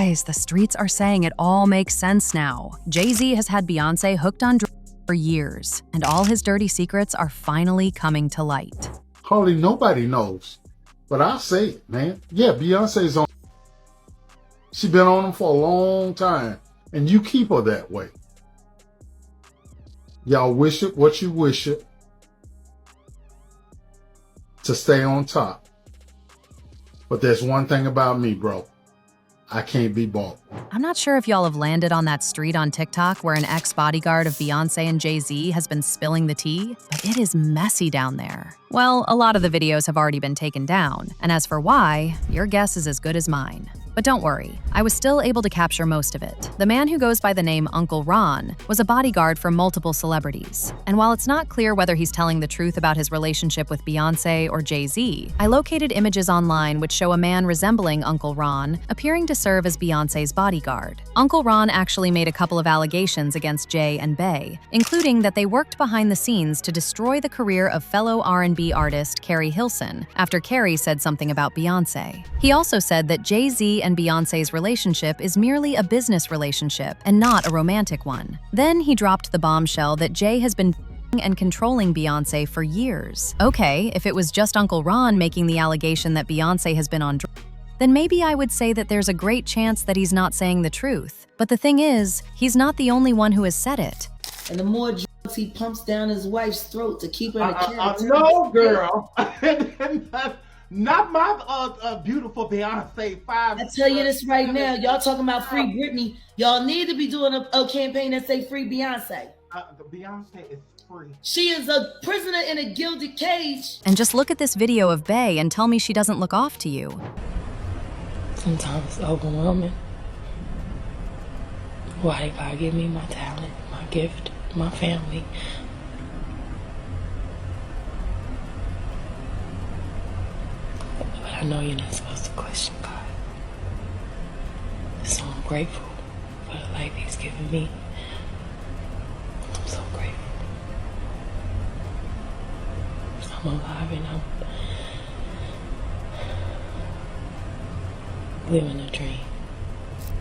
Guys, the streets are saying it all makes sense now. Jay-Z has had Beyonce hooked on drugs for years, and all his dirty secrets are finally coming to light. Hardly nobody knows, but I'll say it, man. Yeah, Beyonce's on. She's been on them for a long time, and you keep her that way. Y'all wish it what you wish it to stay on top. But there's one thing about me, bro. I can't be bought. I'm not sure if y'all have landed on that street on TikTok where an ex-bodyguard of Beyonce and Jay-Z has been spilling the tea, but it is messy down there. Well, a lot of the videos have already been taken down, and as for why, your guess is as good as mine. But don't worry, I was still able to capture most of it. The man who goes by the name Uncle Ron was a bodyguard for multiple celebrities. And while it's not clear whether he's telling the truth about his relationship with Beyonce or Jay-Z, I located images online which show a man resembling Uncle Ron appearing to serve as Beyonce's bodyguard. Uncle Ron actually made a couple of allegations against Jay and Bey, including that they worked behind the scenes to destroy the career of fellow R&B artist Carrie Hilson after Carrie said something about Beyonce. He also said that Jay-Z and Beyonce's relationship is merely a business relationship and not a romantic one. Then he dropped the bombshell that Jay has been and controlling Beyonce for years. Okay, if it was just Uncle Ron making the allegation that Beyonce has been on drugs, then maybe I would say that there's a great chance that he's not saying the truth. But the thing is, he's not the only one who has said it. And the more drugs he pumps down his wife's throat to keep her in the cabinet. No, girl. Not my beautiful Beyonce 5. I tell you this right now, y'all talking about free Britney. Y'all need to be doing a campaign that say free Beyonce. Beyonce is free. She is a prisoner in a gilded cage. And just look at this video of Bey and tell me she doesn't look off to you. Sometimes it's overwhelming. Why did God give me my talent, my gift, my family? But I know you're not supposed to question God. So I'm grateful for the life He's given me. I'm so grateful. I'm alive and I'm living a dream.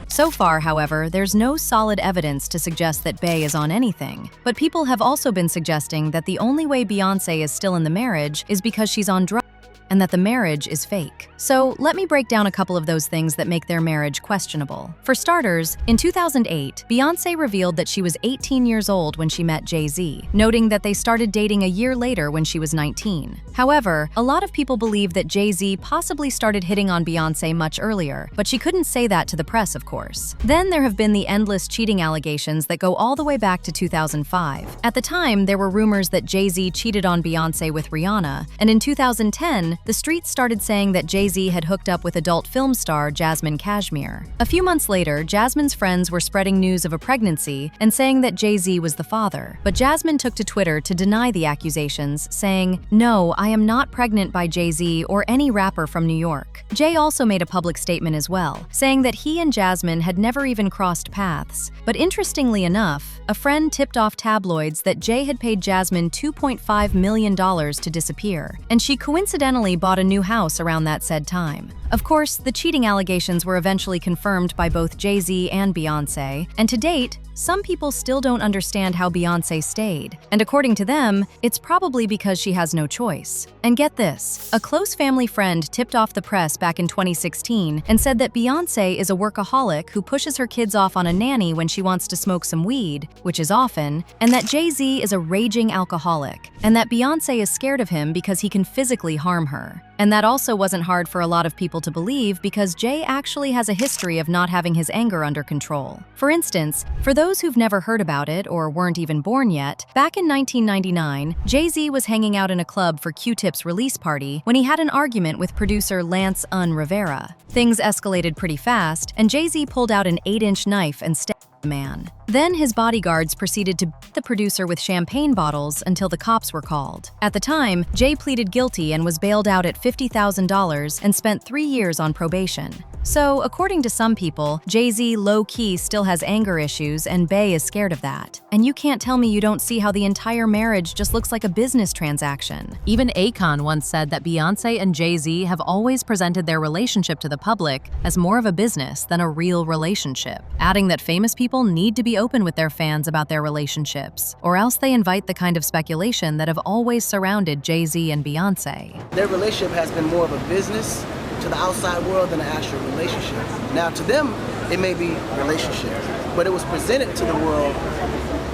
So far, however, there's no solid evidence to suggest that Bey is on anything, but people have also been suggesting that the only way Beyonce is still in the marriage is because she's on drugs, and that the marriage is fake. So let me break down a couple of those things that make their marriage questionable. For starters, in 2008, Beyonce revealed that she was 18 years old when she met Jay-Z, noting that they started dating a year later when she was 19. However, a lot of people believe that Jay-Z possibly started hitting on Beyonce much earlier, but she couldn't say that to the press, of course. Then there have been the endless cheating allegations that go all the way back to 2005. At the time, there were rumors that Jay-Z cheated on Beyonce with Rihanna, and in 2010, the streets started saying that Jay-Z had hooked up with adult film star Jasmine Cashmere. A few months later, Jasmine's friends were spreading news of a pregnancy and saying that Jay-Z was the father. But Jasmine took to Twitter to deny the accusations, saying, "No, I am not pregnant by Jay-Z or any rapper from New York." Jay also made a public statement as well, saying that he and Jasmine had never even crossed paths. But interestingly enough, a friend tipped off tabloids that Jay had paid Jasmine $2.5 million to disappear, and she coincidentally bought a new house around that said time. Of course, the cheating allegations were eventually confirmed by both Jay-Z and Beyonce, and to date, some people still don't understand how Beyonce stayed. And according to them, it's probably because she has no choice. And get this, a close family friend tipped off the press back in 2016 and said that Beyonce is a workaholic who pushes her kids off on a nanny when she wants to smoke some weed, which is often, and that Jay-Z is a raging alcoholic, and that Beyonce is scared of him because he can physically harm her. And that also wasn't hard for a lot of people to believe because Jay actually has a history of not having his anger under control. For instance, for those who've never heard about it or weren't even born yet, back in 1999, Jay-Z was hanging out in a club for Q-Tip's release party when he had an argument with producer Lance Rivera. Things escalated pretty fast, and Jay-Z pulled out an 8-inch knife and stabbed the man. Then his bodyguards proceeded to beat the producer with champagne bottles until the cops were called. At the time, Jay pleaded guilty and was bailed out at $50,000 and spent 3 years on probation. So, according to some people, Jay-Z low-key still has anger issues and Bey is scared of that. And you can't tell me you don't see how the entire marriage just looks like a business transaction. Even Akon once said that Beyonce and Jay-Z have always presented their relationship to the public as more of a business than a real relationship, adding that famous people need to be open with their fans about their relationships, or else they invite the kind of speculation that have always surrounded Jay-Z and Beyonce. Their relationship has been more of a business to the outside world than an actual relationship. Now, to them, it may be a relationship, but it was presented to the world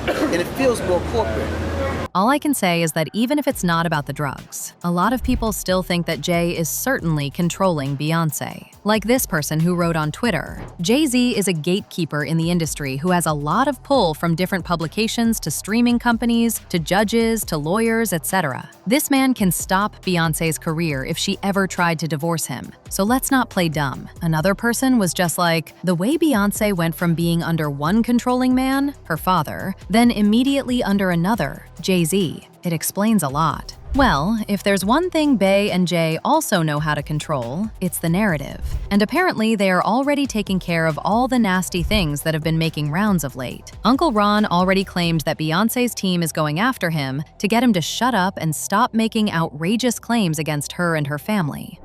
and it feels more corporate. All I can say is that even if it's not about the drugs, a lot of people still think that Jay is certainly controlling Beyonce. Like this person who wrote on Twitter, Jay-Z is a gatekeeper in the industry who has a lot of pull from different publications to streaming companies, to judges, to lawyers, etc. This man can stop Beyonce's career if she ever tried to divorce him. So let's not play dumb. Another person was just like, the way Beyonce went from being under one controlling man, her father, then immediately under another, Jay-Z. It explains a lot. Well, if there's one thing Bey and Jay also know how to control, it's the narrative. And apparently they are already taking care of all the nasty things that have been making rounds of late. Uncle Ron already claimed that Beyonce's team is going after him to get him to shut up and stop making outrageous claims against her and her family.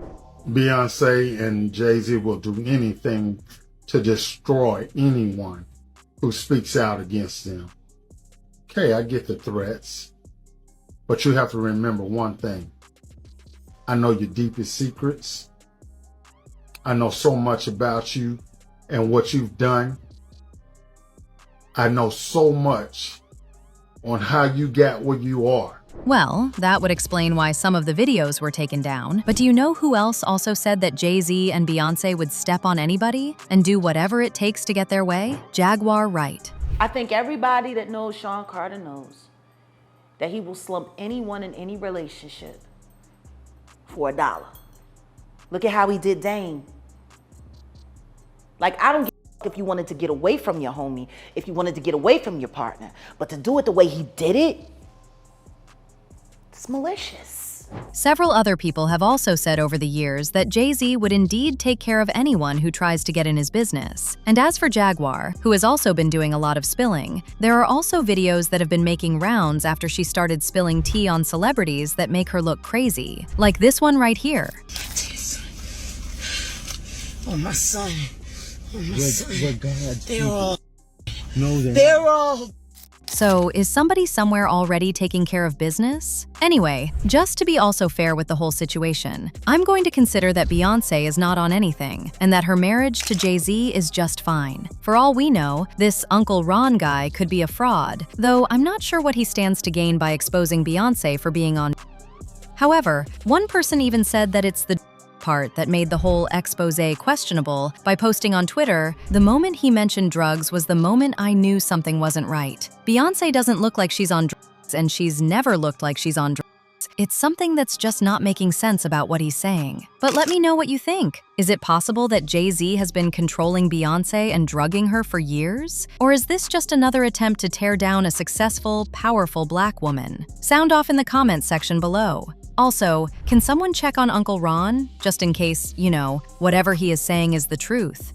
Beyonce and Jay-Z will do anything to destroy anyone who speaks out against them. Okay, I get the threats. But you have to remember one thing. I know your deepest secrets. I know so much about you and what you've done. I know so much on how you got where you are. Well, that would explain why some of the videos were taken down. But do you know who else also said that Jay-Z and Beyonce would step on anybody and do whatever it takes to get their way? Jaguar Wright. I think everybody that knows Sean Carter knows that he will slump anyone in any relationship for $1. Look at how he did Dame. Like, I don't give a fuck if you wanted to get away from your homie, if you wanted to get away from your partner, but to do it the way he did it, it's malicious. Several other people have also said over the years that Jay-Z would indeed take care of anyone who tries to get in his business. And as for Jaguar, who has also been doing a lot of spilling, there are also videos that have been making rounds after she started spilling tea on celebrities that make her look crazy. Like this one right here. Oh, my son. Oh, my son. But God, They're all. know that. They're all. So, is somebody somewhere already taking care of business? Anyway, just to be also fair with the whole situation, I'm going to consider that Beyonce is not on anything, and that her marriage to Jay-Z is just fine. For all we know, this Uncle Ron guy could be a fraud, though I'm not sure what he stands to gain by exposing Beyonce for being on. However, one person even said that it's the part that made the whole expose questionable by posting on Twitter, "The moment he mentioned drugs was the moment I knew something wasn't right. Beyonce doesn't look like she's on drugs, and she's never looked like she's on drugs. It's something that's just not making sense about what he's saying." But let me know what you think. Is it possible that Jay-Z has been controlling Beyonce and drugging her for years? Or is this just another attempt to tear down a successful, powerful black woman? Sound off in the comments section below. Also, can someone check on Uncle Ron, just in case, whatever he is saying is the truth?